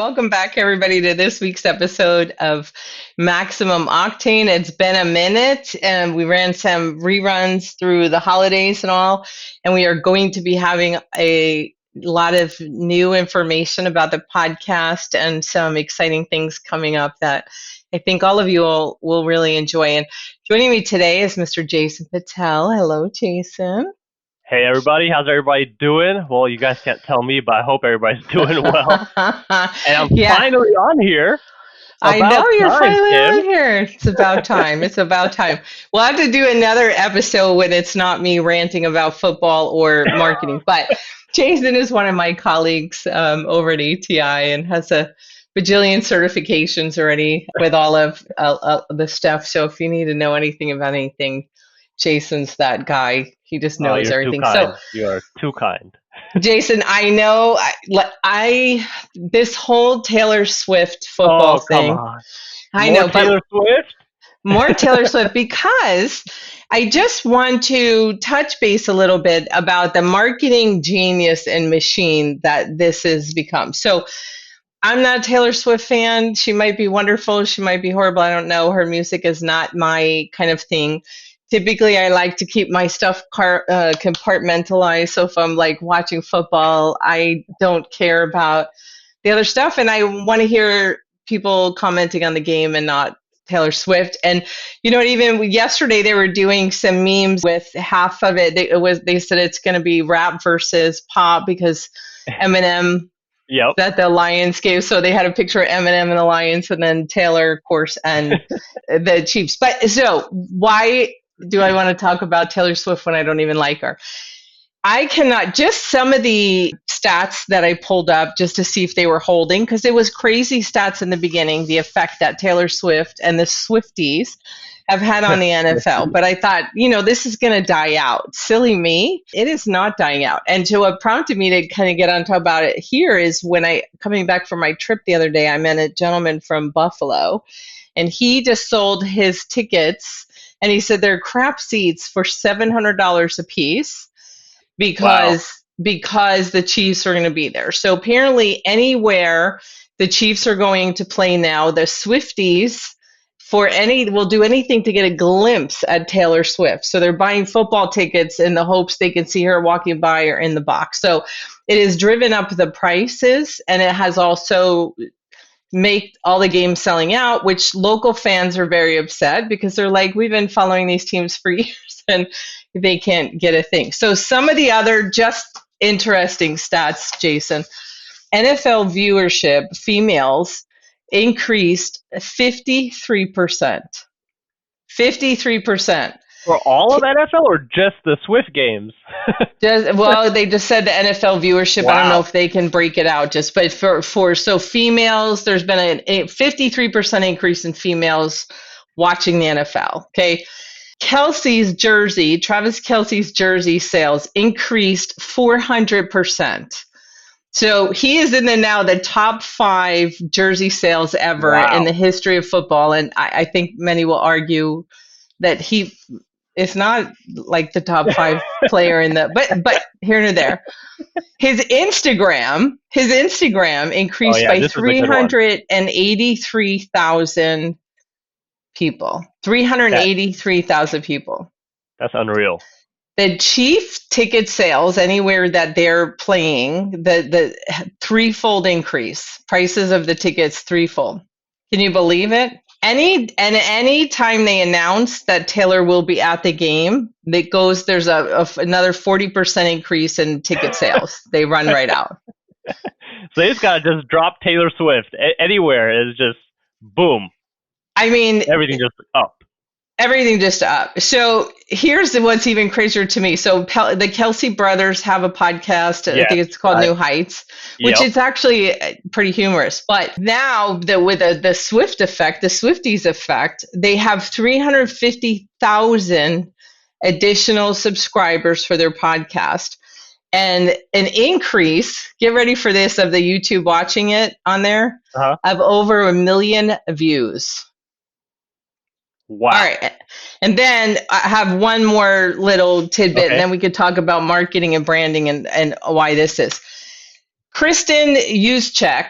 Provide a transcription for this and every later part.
Welcome back, everybody, to this week's episode of Maximum Octane. It's been a minute, and we ran some reruns through the holidays and all, and we are going to be having a lot of new information about the podcast and some exciting things coming up that I think all of you will really enjoy. And joining me today is Mr. Jason Patel. Hello, Jason. Hey everybody, how's everybody doing? Well, you guys can't tell me, but I hope everybody's doing well. And I'm finally on here. I know you're finally on here. It's about time. It's about time. We'll have to do another episode when it's not me ranting about football or marketing. But Jason is one of my colleagues over at ATI and has a bajillion certifications already with all of the stuff. So if you need to know anything about anything, Jason's that guy. He just knows everything. So you are too kind. Jason, I know this whole Taylor Swift football thing. Come on. I know, Taylor Swift? More Taylor Swift, because I just want to touch base a little bit about the marketing genius and machine that this has become. So I'm not a Taylor Swift fan. She might be wonderful. She might be horrible. I don't know. Her music is not my kind of thing. Typically, I like to keep my stuff compartmentalized. So if I'm like watching football, I don't care about the other stuff. And I want to hear people commenting on the game and not Taylor Swift. And you know what, even yesterday they were doing some memes with half of it. They said it's going to be rap versus pop because Eminem that the Lions gave. So they had a picture of Eminem and the Lions and then Taylor, of course, and the Chiefs. But so why do I want to talk about Taylor Swift when I don't even like her? I cannot, just some of the stats that I pulled up just to see if they were holding, because it was crazy stats in the beginning, the effect that Taylor Swift and the Swifties have had on the NFL. But I thought, this is going to die out. Silly me. It is not dying out. And so what prompted me to kind of get on top about it here is when coming back from my trip the other day, I met a gentleman from Buffalo, and he just sold his tickets. And he said they're crap seats for $700 a piece because the Chiefs are going to be there. So apparently anywhere the Chiefs are going to play now, the Swifties will do anything to get a glimpse at Taylor Swift. So they're buying football tickets in the hopes they can see her walking by or in the box. So it has driven up the prices, and it has also make all the games selling out, which local fans are very upset because they're like, we've been following these teams for years and they can't get a thing. So some of the other just interesting stats, Jason, NFL viewership, females increased 53%. 53%. For all of NFL or just the Swift games? They just said the NFL viewership. Wow. I don't know if they can break it out but so females, there's been a 53% increase in females watching the NFL. Okay. Travis Kelce's jersey sales increased 400%. So he is in the top 5 jersey sales ever in the history of football. And I think many will argue that it's not like the top 5 player in but here and there. His Instagram increased by 383,000 people. 383,000 people. That's unreal. The Chief ticket sales, anywhere that they're playing, the threefold increase. Prices of the tickets threefold. Can you believe it? Any time they announce that Taylor will be at the game, there's another 40% increase in ticket sales. They run right out. So they just got to just drop Taylor Swift anywhere. Is just boom. I mean, everything just up. Everything just up. So here's what's even crazier to me. So the Kelsey brothers have a podcast. I think it's called New Heights, which is actually pretty humorous. But now with the Swift effect, the Swifties effect, they have 350,000 additional subscribers for their podcast. And an increase, get ready for this, of the YouTube watching it on there, of over 1 million views. Wow. All right. And then I have one more little tidbit, and then we could talk about marketing and branding and why this is. Kristen Juszczyk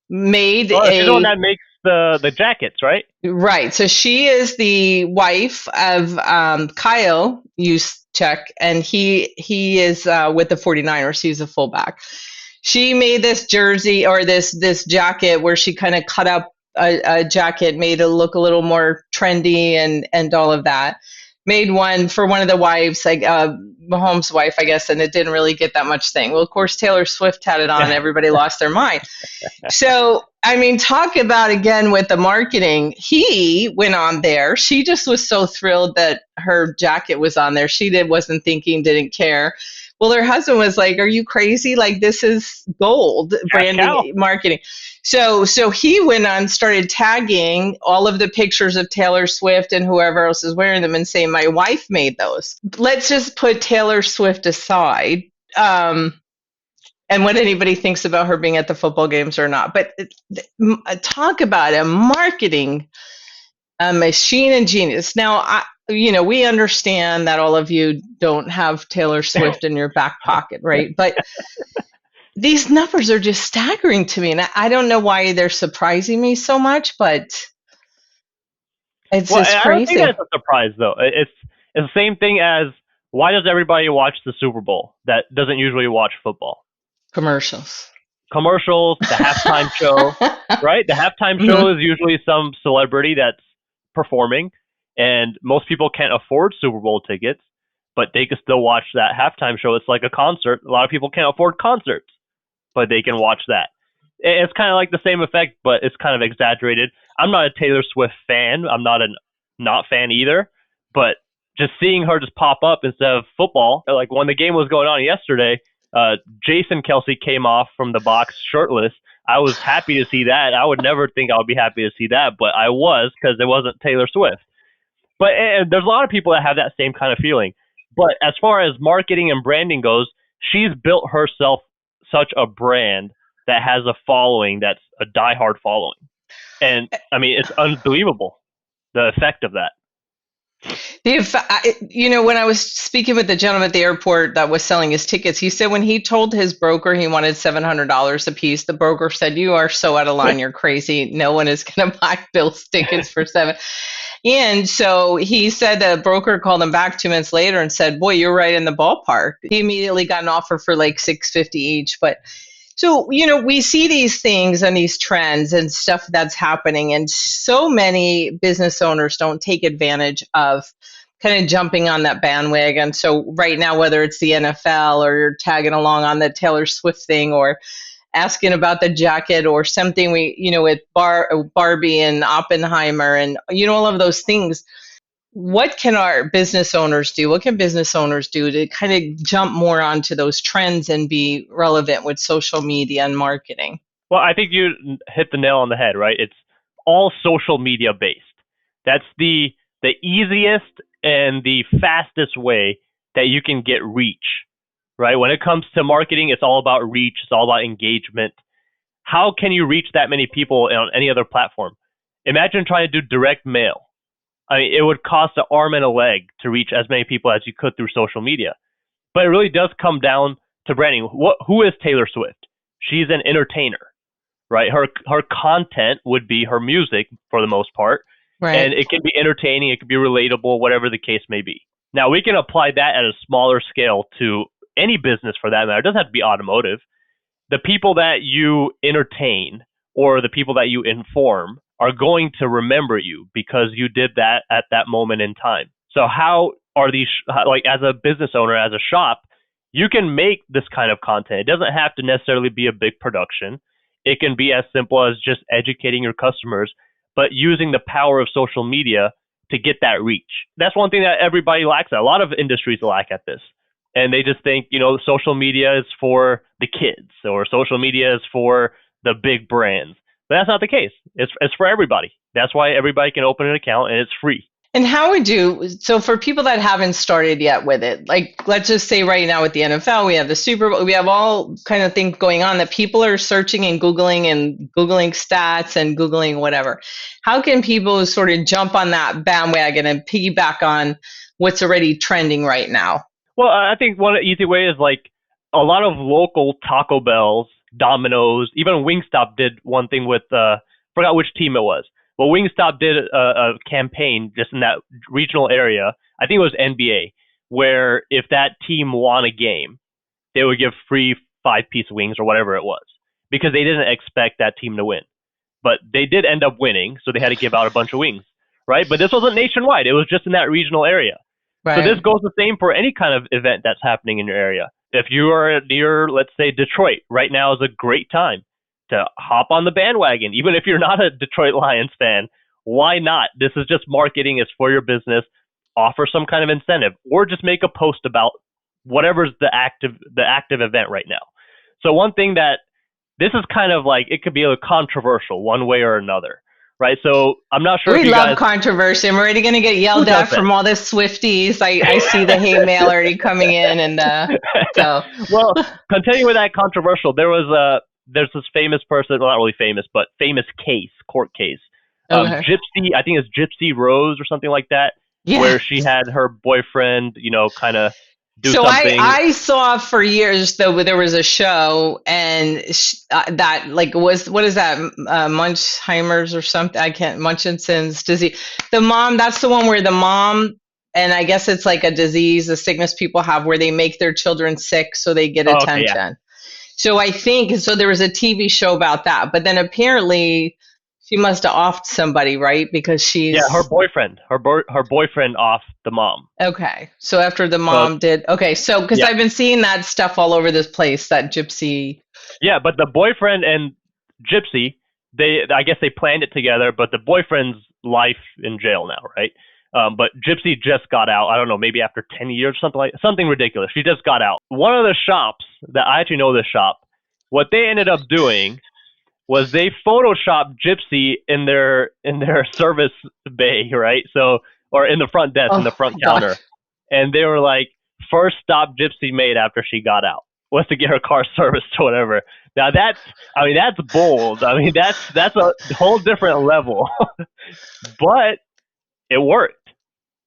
made Oh, she's the one a that makes the jackets, right? right. So she is the wife of Kyle Juszczyk, and he is with the 49ers. He's a fullback. She made this jersey or this jacket where she kind of cut up a jacket, made it look a little more trendy and all of that. Made one for one of the wives, like Mahomes' wife, I guess, and it didn't really get that much thing. Well, of course, Taylor Swift had it on. Everybody lost their mind. So, I mean, talk about again with the marketing. He went on there. She just was so thrilled that her jacket was on there. Wasn't thinking, didn't care. Well, her husband was like, "Are you crazy? Like this is gold Cash cow. branding marketing." So he went on, started tagging all of the pictures of Taylor Swift and whoever else is wearing them and saying, "My wife made those." Let's just put Taylor Swift aside. And what anybody thinks about her being at the football games or not. But talk about a marketing machine and genius. Now, we understand that all of you don't have Taylor Swift in your back pocket, right? But these numbers are just staggering to me. And I don't know why they're surprising me so much, but it's just I don't think crazy. that's a surprise, though. It's the same thing as why does everybody watch the Super Bowl that doesn't usually watch football? Commercials, the halftime show, right? The halftime show is usually some celebrity that's performing, and most people can't afford Super Bowl tickets, but they can still watch that halftime show. It's like a concert. A lot of people can't afford concerts, but they can watch that. It's kind of like the same effect, but it's kind of exaggerated. I'm not a Taylor Swift fan. I'm not a not fan either, but just seeing her just pop up instead of football, like when the game was going on yesterday, Jason Kelsey came off from the box shirtless. I was happy to see that. I would never think I would be happy to see that, but I was because it wasn't Taylor Swift. But there's a lot of people that have that same kind of feeling. But as far as marketing and branding goes, she's built herself such a brand that has a following that's a diehard following. And, I mean, it's unbelievable, the effect of that. When I was speaking with the gentleman at the airport that was selling his tickets, he said when he told his broker he wanted $700 a piece, the broker said, "You are so out of line. You're crazy. No one is going to buy Bill's tickets for $7." And so he said the broker called him back 2 minutes later and said, "Boy, you're right in the ballpark." He immediately got an offer for like $650 each, but. So, we see these things and these trends and stuff that's happening, and so many business owners don't take advantage of kind of jumping on that bandwagon. So right now, whether it's the NFL or you're tagging along on the Taylor Swift thing or asking about the jacket or something with Barbie and Oppenheimer and, all of those things. What can our business owners do? What can business owners do to kind of jump more onto those trends and be relevant with social media and marketing? Well, I think you hit the nail on the head, right? It's all social media based. That's the easiest and the fastest way that you can get reach, right? When it comes to marketing, it's all about reach. It's all about engagement. How can you reach that many people on any other platform? Imagine trying to do direct mail. I mean, it would cost an arm and a leg to reach as many people as you could through social media. But it really does come down to branding. Who is Taylor Swift? She's an entertainer, right? Her content would be her music for the most part. Right. And it can be entertaining, it can be relatable, whatever the case may be. Now, we can apply that at a smaller scale to any business for that matter. It doesn't have to be automotive. The people that you entertain or the people that you inform are going to remember you because you did that at that moment in time. So how are these, like as a business owner, as a shop, you can make this kind of content. It doesn't have to necessarily be a big production. It can be as simple as just educating your customers, but using the power of social media to get that reach. That's one thing that everybody lacks at. A lot of industries lack at this. And they just think, social media is for the kids or social media is for the big brands. But that's not the case. It's for everybody. That's why everybody can open an account and it's free. And how would you, so for people that haven't started yet with it, like let's just say right now with the NFL, we have the Super Bowl, we have all kind of things going on that people are searching and Googling stats and Googling whatever. How can people sort of jump on that bandwagon and piggyback on what's already trending right now? Well, I think one easy way is like a lot of local Taco Bells Domino's, even Wingstop did one thing with forgot which team it was. But Wingstop did a campaign just in that regional area. I think it was NBA, where if that team won a game, they would give free 5-piece wings or whatever it was, because they didn't expect that team to win. But they did end up winning, so they had to give out a bunch of wings, right? But this wasn't nationwide. It was just in that regional area. So this Right. goes the same for any kind of event that's happening in your area. If you are near, let's say, Detroit, right now is a great time to hop on the bandwagon. Even if you're not a Detroit Lions fan, why not? This is just marketing. It's for your business. Offer some kind of incentive, or just make a post about whatever's the active event right now. So one thing that this is kind of like, it could be a controversial one way or another, right? So I'm not sure if We you love guys, controversy. I'm already going to get who yelled at doesn't? from all the Swifties. I see the hate mail already coming in, and so Well, continuing with that controversial, there's this famous person, well, not really famous, but famous court case. okay. Gypsy, I think it's Gypsy Rose or something like that, Yeah. where she had her boyfriend, kind of do So I something. I saw for years though there was a show and that like was what is that Munchheimer's or something, I can't, Munchausen's disease. The mom, that's the one where the mom, and I guess it's like a disease, a sickness people have where they make their children sick so they get Oh, okay, yeah. attention. So I think so there was a TV show about that, but then apparently she must have offed somebody, right? Because Yeah, her she's boyfriend, her boyfriend off the mom. okay. So after the So mom did, okay. So because yeah, I've been seeing that stuff all over this place, that gypsy. yeah, but the boyfriend and Gypsy, I guess they planned it together, but the boyfriend's life in jail now, right? But Gypsy just got out. I don't know, maybe after 10 years, something ridiculous. She just got out. One of the shops that I actually know, this shop, what they ended up doing was they photoshopped Gypsy in their service bay, right? So, or in the front desk, in the Oh front my God. counter, and they were like, first stop Gypsy made after she got out was to get her car serviced or whatever. Now that's bold. I mean, that's a whole different level, but it worked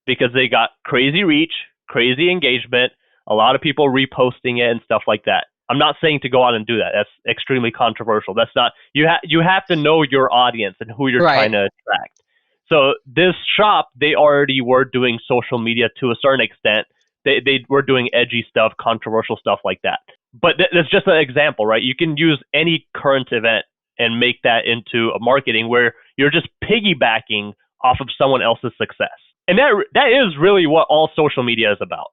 because they got crazy reach, crazy engagement, a lot of people reposting it and stuff like that. I'm not saying to go out and do that. That's extremely controversial. That's not, you have to know your audience and who you're trying Right. to attract. So this shop, they already were doing social media to a certain extent. They were doing edgy stuff, controversial stuff like that. But that's just an example, right? You can use any current event and make that into a marketing where you're just piggybacking off of someone else's success. And that is really what all social media is about.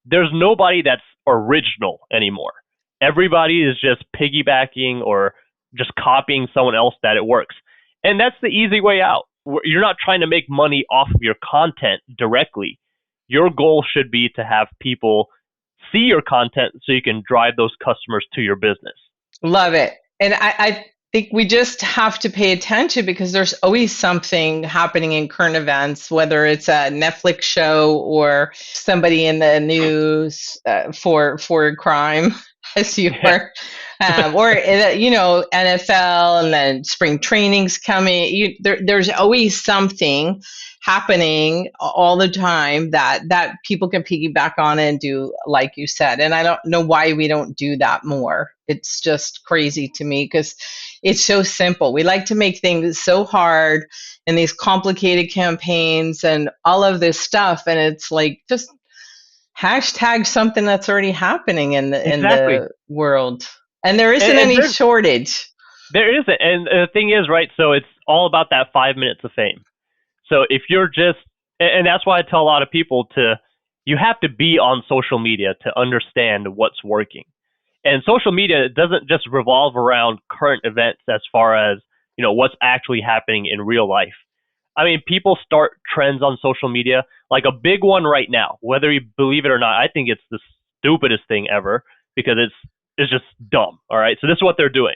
There's nobody that's original anymore. Everybody is just piggybacking or just copying someone else that it works. And that's the easy way out. You're not trying to make money off of your content directly. Your goal should be to have people see your content so you can drive those customers to your business. Love it. And I think we just have to pay attention because there's always something happening in current events, whether it's a Netflix show or somebody in the news for crime, as you were, or NFL, and then spring training's coming. There's always something happening all the time that people can piggyback on and do, like you said. And I don't know why we don't do that more. It's just crazy to me because it's so simple. We like to make things so hard and these complicated campaigns and all of this stuff, and it's like just hashtag something that's already happening in Exactly. the world, and there isn't And any shortage. there isn't. And the thing is, right, so it's all about that 5 minutes of fame. So if you're just, and that's why I tell a lot of people you have to be on social media to understand what's working. And social media doesn't just revolve around current events as far as, what's actually happening in real life. I mean, people start trends on social media, like a big one right now, whether you believe it or not. I think it's the stupidest thing ever because it's just dumb. All right. So this is what they're doing.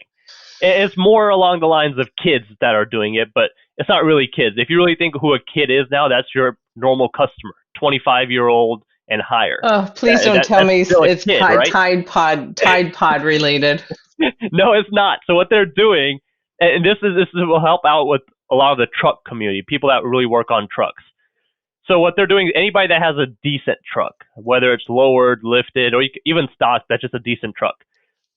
It's more along the lines of kids that are doing it, but it's not really kids. If you really think who a kid is now, that's your normal customer, 25-year-old and higher. Oh, please don't tell me still a it's kid, right? Tide Pod related. No, it's not. So what they're doing, and this will help out with a lot of the truck community, people that really work on trucks. So what they're doing, anybody that has a decent truck, whether it's lowered, lifted, or even stock, that's just a decent truck,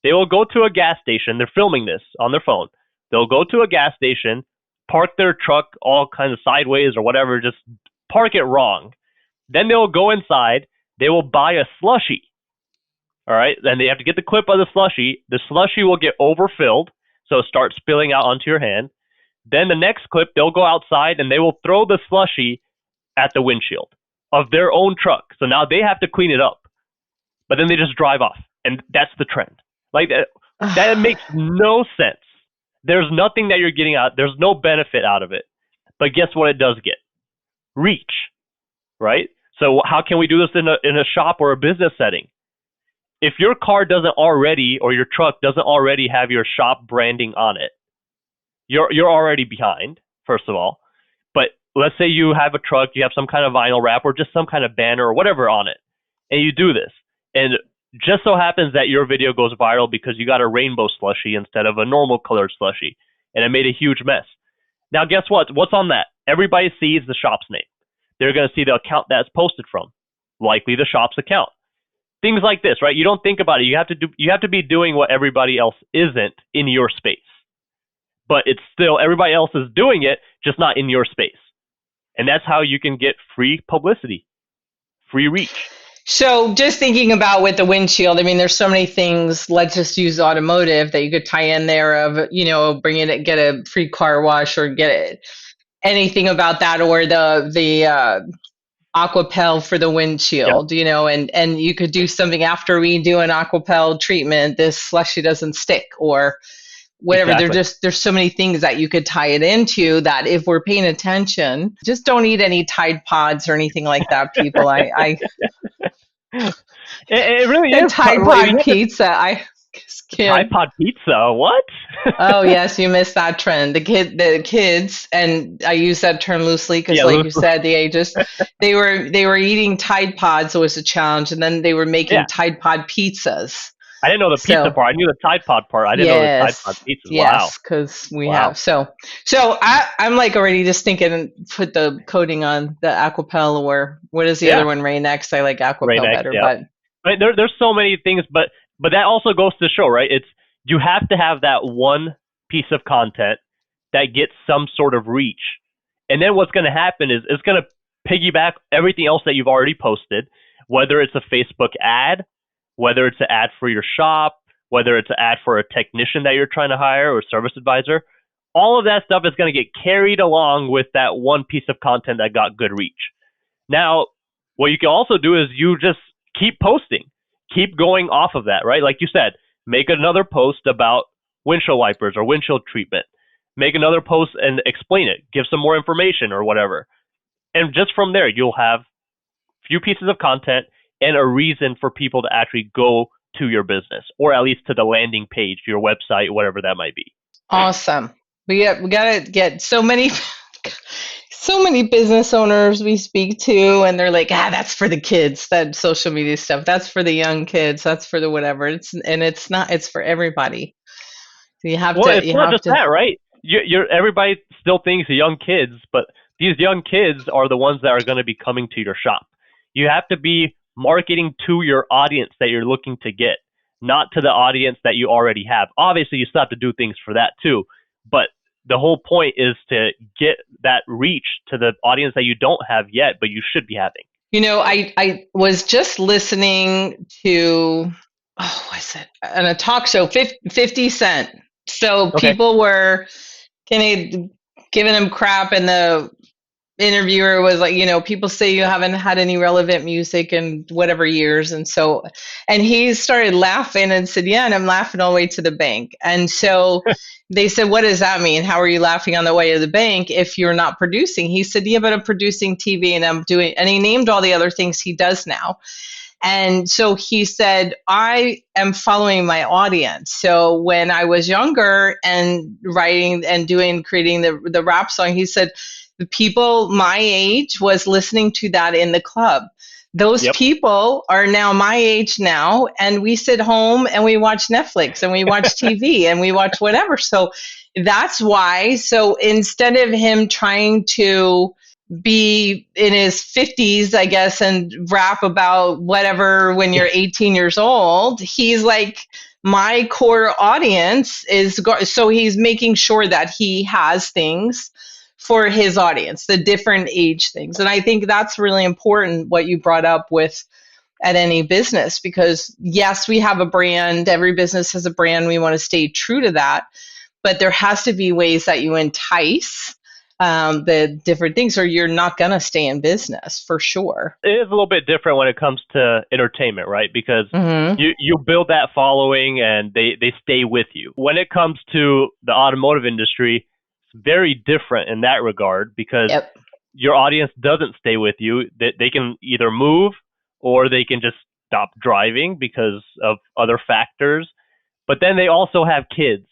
They will go to a gas station. They're filming this on their phone. They'll go to a gas station, park their truck all kinds of sideways or whatever, just park it wrong. Then they will go inside. They will buy a slushie. All right. Then they have to get the clip of the slushie. The slushie will get overfilled, so it starts spilling out onto your hand. Then the next clip, they'll go outside and they will throw the slushie at the windshield of their own truck. So now they have to clean it up. But then they just drive off. And that's the trend. Like that makes no sense. There's nothing that you're getting out. There's no benefit out of it. But guess what it does get? Reach, right? So how can we do this in a shop or a business setting? If your car doesn't already, or your truck doesn't already have your shop branding on it, you're already behind, first of all. But let's say you have a truck, you have some kind of vinyl wrap or just some kind of banner or whatever on it, and you do this. And just so happens that your video goes viral because you got a rainbow slushie instead of a normal colored slushie, and it made a huge mess. Now, guess what? What's on that? Everybody sees the shop's name. They're going to see the account that's posted from, likely the shop's account. Things like this, right? You don't think about it. You have to be doing what everybody else isn't in your space. But it's still, everybody else is doing it, just not in your space. And that's how you can get free publicity, free reach. So just thinking about with the windshield, I mean, there's so many things. Let's just use automotive that you could tie in there of, get a free car wash or get it, anything about that, or the Aquapel for the windshield, and you could do something after we do an Aquapel treatment, this slushy doesn't stick or whatever. Exactly. There's so many things that you could tie it into that if we're paying attention. Just don't eat any Tide Pods or anything like that, people. It really is Tide Pod pizza. Tide Pod pizza? What? Oh yes, you missed that trend. The kids, and I use that term loosely because, you said, the ages. They were eating Tide Pods. It was a challenge, and then they were making Tide Pod pizzas. I didn't know the pizza part. I knew the Tide Pod part. I didn't know the Tide Pod pizzas. Yes, because we have. So I'm like already just thinking, put the coating on the Aquapel, or what is the other one? Rain-X. I like Aquapel better, but there's so many things, but that also goes to show, right? You have to have that one piece of content that gets some sort of reach. And then what's going to happen is it's going to piggyback everything else that you've already posted, whether it's a Facebook ad, whether it's an ad for your shop, whether it's an ad for a technician that you're trying to hire or a service advisor. All of that stuff is going to get carried along with that one piece of content that got good reach. Now, what you can also do is you just keep posting. Keep going off of that, right? Like you said, make another post about windshield wipers or windshield treatment. Make another post and explain it. Give some more information or whatever. And just from there, you'll have a few pieces of content and a reason for people to actually go to your business, or at least to the landing page, your website, whatever that might be. Awesome. We got to get so many business owners we speak to, and they're like, that's for the kids, that social media stuff. That's for the young kids. That's for the whatever. It's not. It's for everybody. So you have to. It's not just that, right? Everybody still thinks young kids, but these young kids are the ones that are going to be coming to your shop. You have to be marketing to your audience that you're looking to get, not to the audience that you already have. Obviously, you still have to do things for that too, but the whole point is to get that reach to the audience that you don't have yet, but you should be having. I was just listening to, what's it, on a talk show, 50 Cent. So people were giving him crap, and the interviewer was like, people say you haven't had any relevant music in whatever years. And he started laughing and said, and I'm laughing all the way to the bank. And so they said, what does that mean? How are you laughing on the way to the bank if you're not producing? He said, but I'm producing TV and I'm doing, and he named all the other things he does now. And so he said, I am following my audience. So when I was younger and writing and creating the rap song, he said, the people my age was listening to that in the club. Those people are now my age now, and we sit home and we watch Netflix and we watch TV and we watch whatever. So that's why. So instead of him trying to be in his 50s, I guess, and rap about whatever when you're 18 years old, he's like my core audience is so he's making sure that he has things for his audience, the different age things. And I think that's really important what you brought up with at any business, because yes, we have a brand, every business has a brand, we want to stay true to that, but there has to be ways that you entice the different things, or you're not going to stay in business for sure. It is a little bit different when it comes to entertainment, right? Because Mm-hmm. you build that following and they stay with you. When it comes to the automotive industry, it's very different in that regard because Yep. your audience doesn't stay with you. They can either move or they can just stop driving because of other factors. But then they also have kids.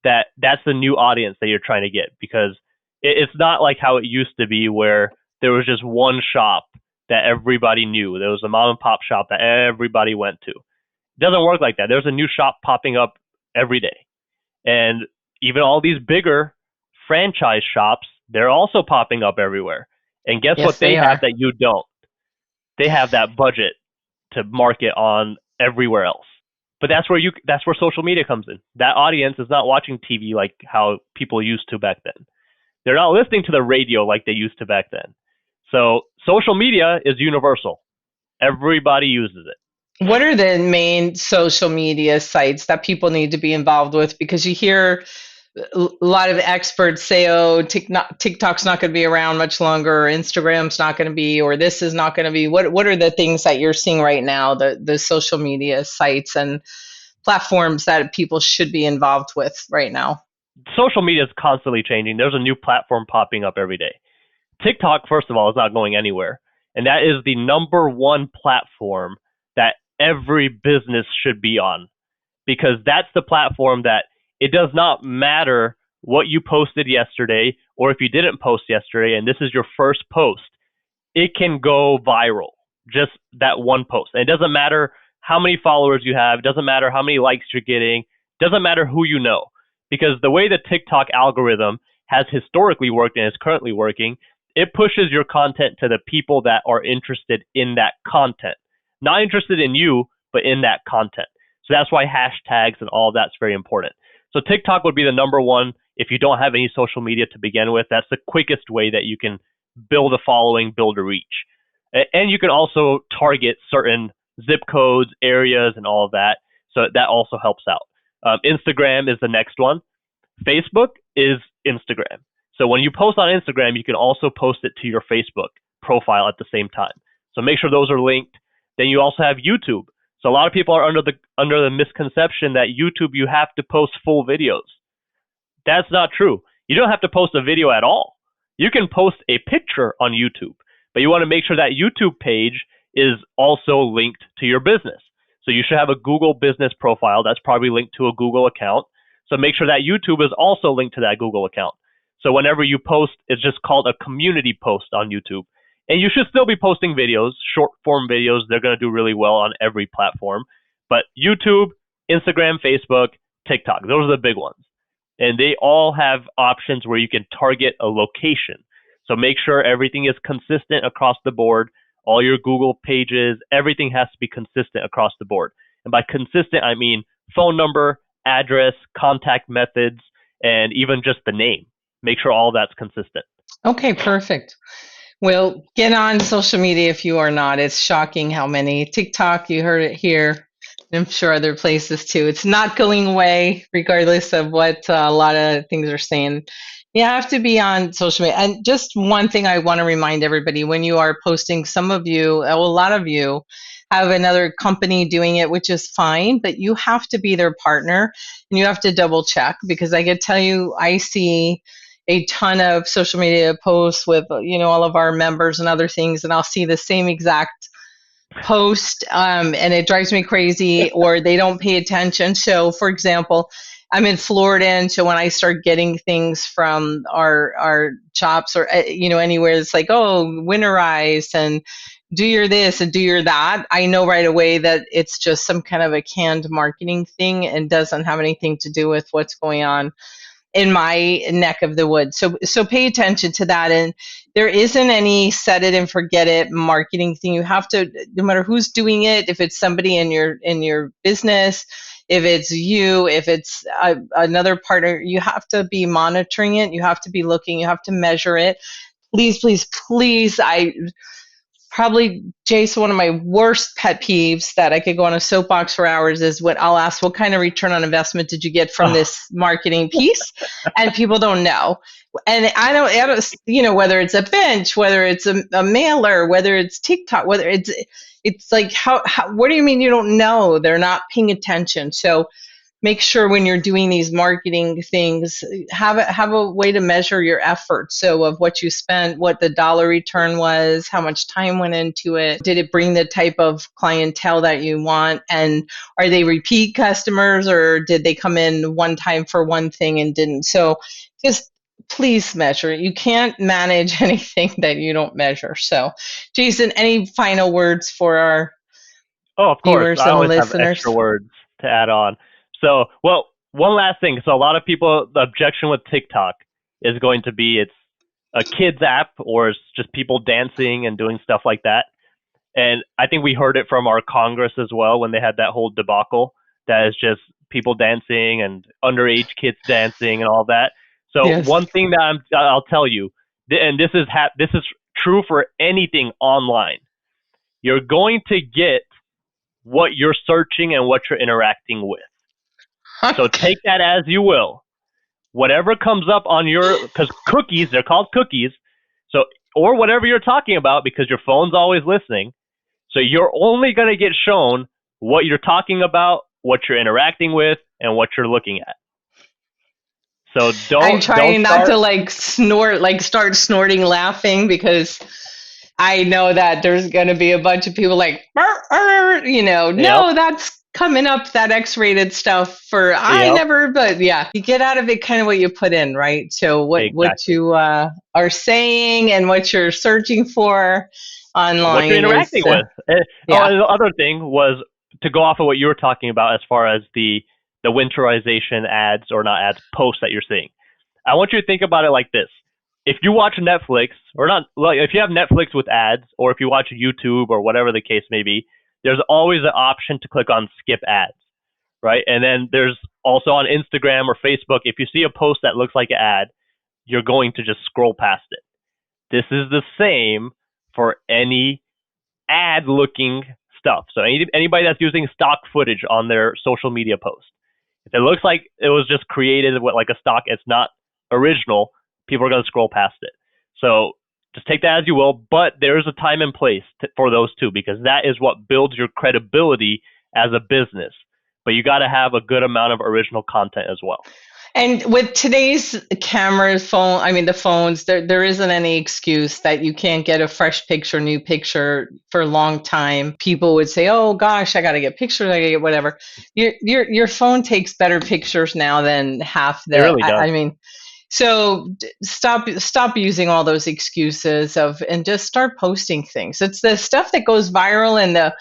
That's the new audience that you're trying to get, because it's not like how it used to be where there was just one shop that everybody knew. There was a mom and pop shop that everybody went to. It doesn't work like that. There's a new shop popping up every day. And even all these bigger franchise shops, they're also popping up everywhere. And guess Yes, what they they have are. that you don't? They have that budget to market on everywhere else. But that's where social media comes in. That audience is not watching TV like how people used to back then. They're not listening to the radio like they used to back then. So social media is universal. Everybody uses it. What are the main social media sites that people need to be involved with? Because you hear a lot of experts say, oh, TikTok's not going to be around much longer, or Instagram's not going to be, or this is not going to be. What are the things that you're seeing right now, the social media sites and platforms that people should be involved with right now? Social media is constantly changing. There's a new platform popping up every day. TikTok, first of all, is not going anywhere. And that is the number one platform that every business should be on, because that's the platform that it does not matter what you posted yesterday or if you didn't post yesterday and this is your first post, it can go viral. Just that one post. And it doesn't matter how many followers you have, it doesn't matter how many likes you're getting, it doesn't matter who you know. Because the way the TikTok algorithm has historically worked and is currently working, it pushes your content to the people that are interested in that content. Not interested in you, but in that content. So that's why hashtags and all of that's very important. So TikTok would be the number one if you don't have any social media to begin with. That's the quickest way that you can build a following, build a reach. And you can also target certain zip codes, areas, and all of that. So that also helps out. Instagram is the next one. Facebook is Instagram. So when you post on Instagram, you can also post it to your Facebook profile at the same time. So make sure those are linked. Then you also have YouTube. So a lot of people are under the misconception that YouTube, you have to post full videos. That's not true. You don't have to post a video at all. You can post a picture on YouTube, but you want to make sure that YouTube page is also linked to your business. So you should have a Google business profile that's probably linked to a Google account. So make sure that YouTube is also linked to that Google account. So whenever you post, it's just called a community post on YouTube. And you should still be posting videos, short form videos. They're going to do really well on every platform. But YouTube, Instagram, Facebook, TikTok, those are the big ones. And they all have options where you can target a location. So make sure everything is consistent across the board. All your Google pages, everything has to be consistent across the board. And by consistent, I mean phone number, address, contact methods, and even just the name. Make sure all that's consistent. Okay, perfect. Well, get on social media if you are not. It's shocking how many. TikTok, you heard it here. I'm sure other places too. It's not going away, regardless of what a lot of things are saying. You have to be on social media. And just one thing I want to remind everybody, when you are posting, some of you, a lot of you, have another company doing it, which is fine, but you have to be their partner and you have to double check, because I can tell you, I see a ton of social media posts with all of our members and other things, and I'll see the same exact post, and it drives me crazy, or they don't pay attention. So for example, I'm in Florida, and so when I start getting things from our shops, or anywhere, it's like, oh, winterize and do your this and do your that, I know right away that it's just some kind of a canned marketing thing and doesn't have anything to do with what's going on in my neck of the woods. So pay attention to that. And there isn't any set it and forget it marketing thing. You have to, no matter who's doing it, if it's somebody in your business, if it's you, if it's another partner, you have to be monitoring it. You have to be looking, you have to measure it. Please, please, please. I probably, Jason, one of my worst pet peeves that I could go on a soapbox for hours is what I'll ask, what kind of return on investment did you get from Oh, this marketing piece? And people don't know. And I don't, whether it's a bench, whether it's a mailer, whether it's TikTok, whether it's like, what do you mean you don't know? They're not paying attention. So make sure when you're doing these marketing things, have a way to measure your effort. So of what you spent, what the dollar return was, how much time went into it, did it bring the type of clientele that you want, and are they repeat customers, or did they come in one time for one thing and didn't? So just please measure it. You can't manage anything that you don't measure. So Jason, any final words for our of course. viewers I and always have extra listeners? words to add on. So, well, one last thing. So, a lot of people, the objection with TikTok is going to be it's a kids app or it's just people dancing and doing stuff like that. And I think we heard it from our Congress as well when they had that whole debacle that is just people dancing and underage kids dancing and all that. So Yes. one thing that I'll tell you, and this is true for anything online. You're going to get what you're searching and what you're interacting with. So take that as you will. Whatever comes up on because cookies, they're called cookies. So, or whatever you're talking about because your phone's always listening. So you're only going to get shown what you're talking about, what you're interacting with, and what you're looking at. So I'm don't trying not start. to start snorting laughing, because I know that there's going to be a bunch of people like, "Arr, arr," Yep, no, that's coming up, that X-rated stuff for, I yep, never, but yeah, you get out of it kind of what you put in, right? So what exactly. you are saying and what you're searching for What you're online is, interacting with. Oh, yeah. and the other thing was to go off of what you were talking about as far as the winterization ads or not ads posts that you're seeing. I want you to think about it like this. If you watch Netflix, or not, like if you have Netflix with ads, or if you watch YouTube or whatever the case may be, there's always an option to click on skip ads, right? And then there's also on Instagram or Facebook, if you see a post that looks like an ad, you're going to just scroll past it. This is the same for any ad looking stuff. So anybody that's using stock footage on their social media post, if it looks like it was just created with like a stock, it's not original, people are going to scroll past it. So just take that as you will, but there's a time and place for those two, because that is what builds your credibility as a business. But you got to have a good amount of original content as well. And with today's cameras, the phones, there isn't any excuse that you can't get a fresh picture, new picture for a long time. People would say, "Oh gosh, I got to get pictures, I got to get whatever." Your phone takes better pictures now than half It the. really does. So stop using all those excuses and just start posting things. It's the stuff that goes viral and the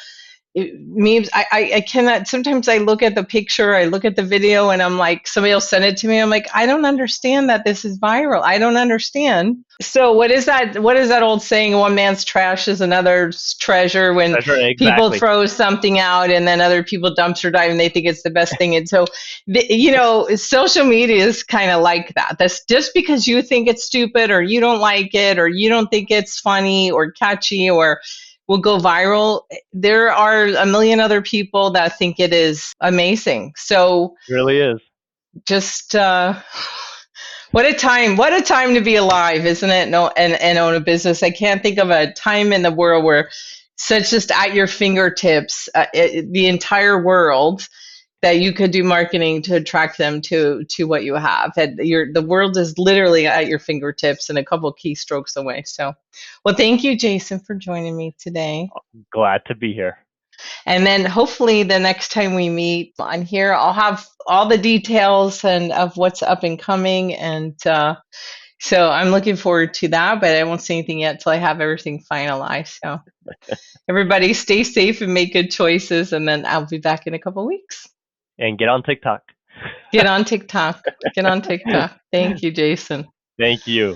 memes. I cannot, sometimes I look at the picture, I look at the video, and I'm like, somebody will send it to me, I'm like, I don't understand that this is viral. I don't understand. So what is that old saying, one man's trash is another's treasure? When people Exactly. throw something out and then other people dumpster dive and they think it's the best thing, and so social media is kind of like that. That's just because you think it's stupid, or you don't like it, or you don't think it's funny or catchy or will go viral, there are a million other people that think it is amazing. So It really is. just what a time to be alive, isn't it? No, and own a business. I can't think of a time in the world where such just at your fingertips, the entire world, that you could do marketing to attract them to what you have. The world is literally at your fingertips and a couple of keystrokes away. So, well, thank you, Jason, for joining me today. Glad to be here. And then hopefully the next time we meet on here, I'll have all the details and of what's up and coming. And so I'm looking forward to that, but I won't say anything yet till I have everything finalized. So everybody stay safe and make good choices. And then I'll be back in a couple of weeks. And get on TikTok. Get on TikTok. Get on TikTok. Thank you, Jason. Thank you.